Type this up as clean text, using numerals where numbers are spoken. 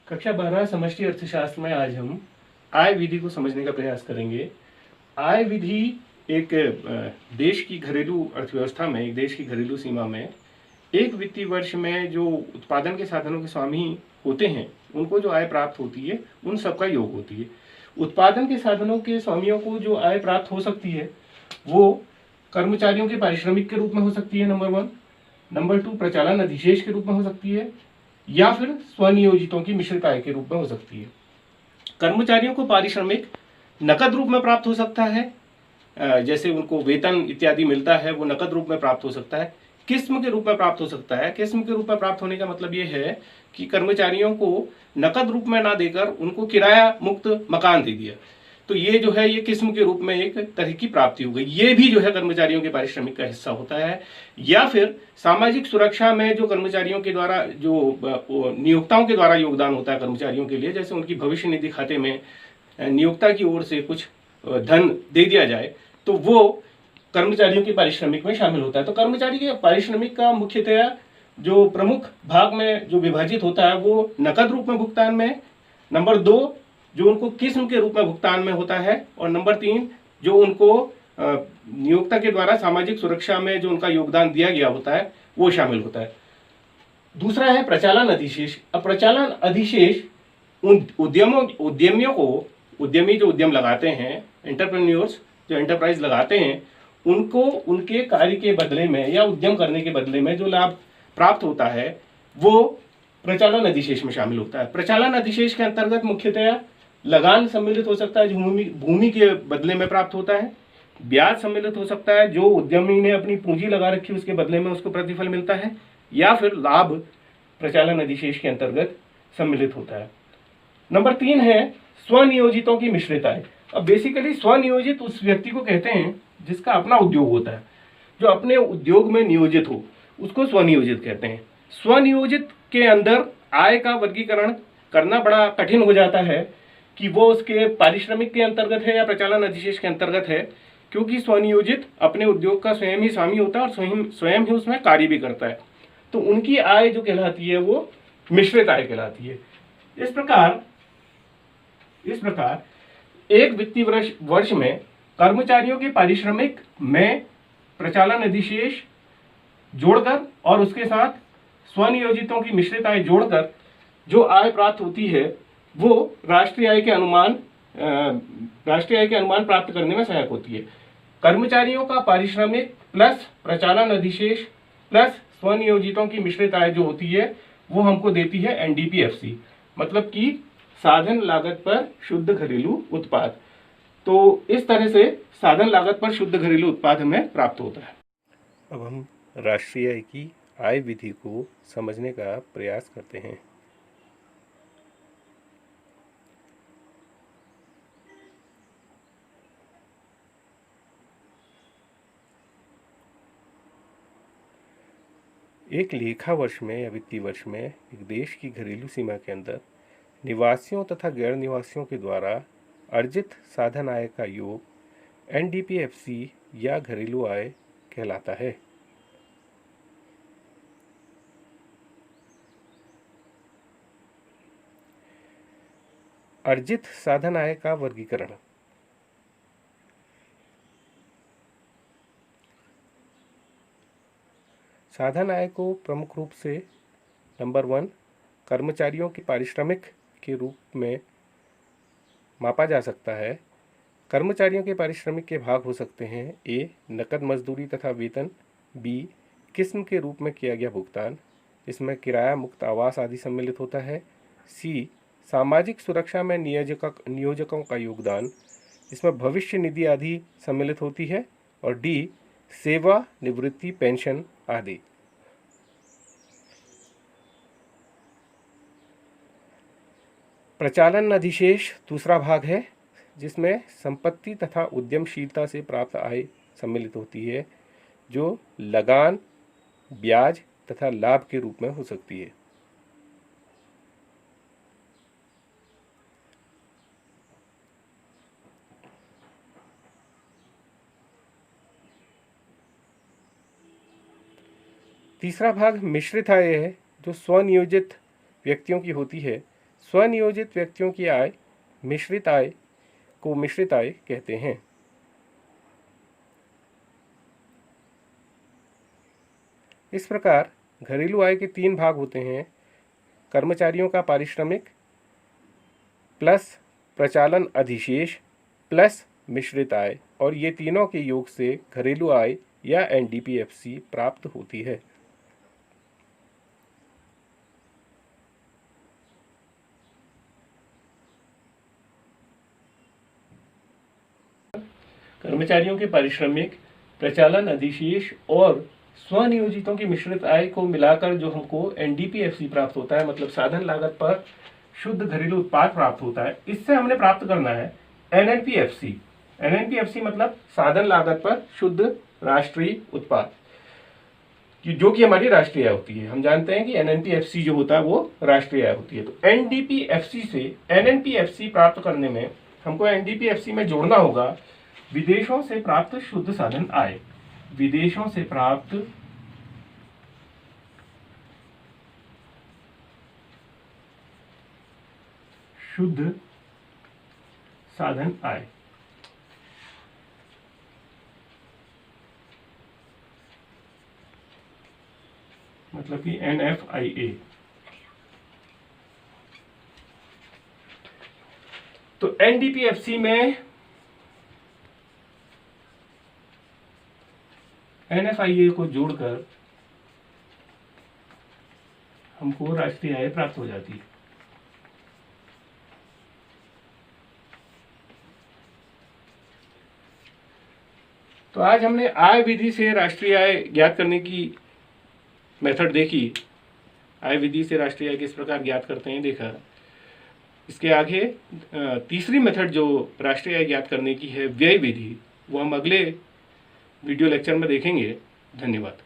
कक्षा 12 समष्टि अर्थशास्त्र में आज हम आय विधि को समझने का प्रयास करेंगे। आय विधि एक देश की घरेलू अर्थव्यवस्था में, एक देश की घरेलू सीमा में एक वित्तीय वर्ष में जो उत्पादन के साधनों के स्वामी होते हैं उनको जो आय प्राप्त होती है उन सबका योग होती है। उत्पादन के साधनों के स्वामियों को जो आय प्राप्त हो सकती है वो कर्मचारियों के पारिश्रमिक के रूप में हो सकती है, नंबर 1। नंबर 2, प्रचालन अधिशेष के रूप में हो सकती है, या फिर स्वनियोजितों की मिश्रित आय के रूप में हो सकती है। कर्मचारियों को पारिश्रमिक नकद रूप में प्राप्त हो सकता है, जैसे उनको वेतन इत्यादि मिलता है वो नकद रूप में प्राप्त हो सकता है। किस्म के रूप में प्राप्त हो सकता है। किस्म के रूप में प्राप्त होने का मतलब ये है कि कर्मचारियों को नकद रूप में ना देकर उनको किराया मुक्त मकान दे दिया, तो ये जो है ये किस्म के रूप में एक तरह की प्राप्ति हो गई। ये भी जो है कर्मचारियों के पारिश्रमिक का हिस्सा होता है। या फिर सामाजिक सुरक्षा में जो कर्मचारियों के द्वारा जो नियोक्ताओं के द्वारा योगदान होता है कर्मचारियों के लिए, जैसे उनकी भविष्य निधि खाते में नियोक्ता की ओर से कुछ धन दे दिया जाए तो वो कर्मचारियों के पारिश्रमिक में शामिल होता है। तो कर्मचारी के पारिश्रमिक का मुख्यतया जो प्रमुख भाग में जो विभाजित होता है वो नकद रूप में भुगतान में, नंबर 2 जो उनको किस्म के रूप में भुगतान में होता है, और नंबर 3 जो उनको नियोक्ता के द्वारा सामाजिक सुरक्षा में जो उनका योगदान दिया गया होता है वो शामिल होता है। दूसरा है प्रचालन अधिशेष। अब प्रचालन अधिशेष उन उद्यमियों को, उद्यमी जो उद्यम लगाते हैं, एंटरप्रेन्योर्स जो एंटरप्राइज लगाते हैं, उनको उनके कार्य के बदले में या उद्यम करने के बदले में जो लाभ प्राप्त होता है वो प्रचालन अधिशेष में शामिल होता है। प्रचालन अधिशेष के अंतर्गत मुख्यतया लगान सम्मिलित हो सकता है जो भूमि के बदले में प्राप्त होता है, ब्याज सम्मिलित हो सकता है जो उद्यमी ने अपनी पूंजी लगा रखी उसके बदले में उसको प्रतिफल मिलता है, या फिर लाभ प्रचालन अधिशेष के अंतर्गत सम्मिलित होता है। नंबर 3 है स्वनियोजितों की मिश्रित आय। अब बेसिकली स्वनियोजित उस व्यक्ति को कहते हैं जिसका अपना उद्योग होता है, जो अपने उद्योग में नियोजित हो उसको स्वनियोजित कहते हैं। स्वनियोजित के अंदर आय का वर्गीकरण करना बड़ा कठिन हो जाता है कि वो उसके पारिश्रमिक के अंतर्गत है या प्रचालन अधिशेष के अंतर्गत है, क्योंकि स्वनियोजित अपने उद्योग का स्वयं ही स्वामी होता है और स्वयं ही उसमें कार्य भी करता है। तो उनकी आय जो कहलाती है वो मिश्रित आय कहलाती है। इस प्रकार एक वित्तीय वर्ष में कर्मचारियों के पारिश्रमिक में प्रचालन अधिशेष जोड़कर और उसके साथ स्वनियोजितों की मिश्रित आय जोड़कर जो आय प्राप्त होती है वो राष्ट्रीय आय के अनुमान प्राप्त करने में सहायक होती है। कर्मचारियों का पारिश्रमिक प्लस प्रचालन अधिशेष प्लस स्वनियोजितों की मिश्रित आय जो होती है वो हमको देती है एनडीपीएफसी, मतलब कि साधन लागत पर शुद्ध घरेलू उत्पाद। तो इस तरह से साधन लागत पर शुद्ध घरेलू उत्पाद हमें प्राप्त होता है। अब हम राष्ट्रीय आय की आय विधि को समझने का प्रयास करते हैं। एक लेखा वर्ष में या वित्तीय वर्ष में एक देश की घरेलू सीमा के अंदर निवासियों तथा गैर निवासियों के द्वारा अर्जित साधन आय का योग एनडीपीएफसी या घरेलू आय कहलाता है। अर्जित साधन आय का वर्गीकरण। साधन आय को प्रमुख रूप से नंबर 1 कर्मचारियों के पारिश्रमिक के रूप में मापा जा सकता है। कर्मचारियों के पारिश्रमिक के भाग हो सकते हैं: ए नकद मजदूरी तथा वेतन, बी किस्म के रूप में किया गया भुगतान, इसमें किराया मुक्त आवास आदि सम्मिलित होता है, सी सामाजिक सुरक्षा में नियोजकों का योगदान, इसमें भविष्य निधि आदि सम्मिलित होती है, और डी सेवा निवृत्ति पेंशन आदि। प्रचालन अधिशेष दूसरा भाग है जिसमें संपत्ति तथा उद्यमशीलता से प्राप्त आय सम्मिलित होती है, जो लगान, ब्याज तथा लाभ के रूप में हो सकती है। तीसरा भाग मिश्रित आय है, जो स्वनियोजित व्यक्तियों की होती है, स्वनियोजित व्यक्तियों की आय मिश्रित आय को मिश्रित आय कहते हैं। इस प्रकार घरेलू आय के 3 भाग होते हैं: कर्मचारियों का पारिश्रमिक प्लस प्रचालन अधिशेष प्लस मिश्रित आय, और ये तीनों के योग से घरेलू आय या एनडीपीएफसी प्राप्त होती है। कर्मचारियों के पारिश्रमिक, प्रचालन अधिशेष और स्वनियोजितों की मिश्रित आय को मिलाकर जो हमको एनडीपीएफसी प्राप्त होता है, मतलब साधन लागत पर शुद्ध घरेलू उत्पाद प्राप्त होता है, इससे हमने प्राप्त करना है एनएनपीएफसी। एनएनपीएफसी मतलब साधन लागत पर शुद्ध राष्ट्रीय उत्पाद, जो कि हमारी राष्ट्रीय आय होती है। हम जानते हैं कि एनएनपीएफसी जो होता है वो राष्ट्रीय आय होती है। तो एनडीपीएफसी से एनएनपीएफसी प्राप्त करने में हमको एनडीपीएफसी में जोड़ना होगा विदेशों से प्राप्त शुद्ध साधन आय। विदेशों से प्राप्त शुद्ध साधन आय। मतलब कि NFIA। तो एनडीपीएफसी में NFIA को जोड़कर हमको राष्ट्रीय आय प्राप्त हो जाती है। तो आज हमने आय विधि से राष्ट्रीय आय ज्ञात करने की मेथड देखी। आय विधि से राष्ट्रीय आय किस प्रकार ज्ञात करते हैं देखा। इसके आगे तीसरी मेथड जो राष्ट्रीय आय ज्ञात करने की है, व्यय विधि, वो हम अगले वीडियो लेक्चर में देखेंगे। धन्यवाद।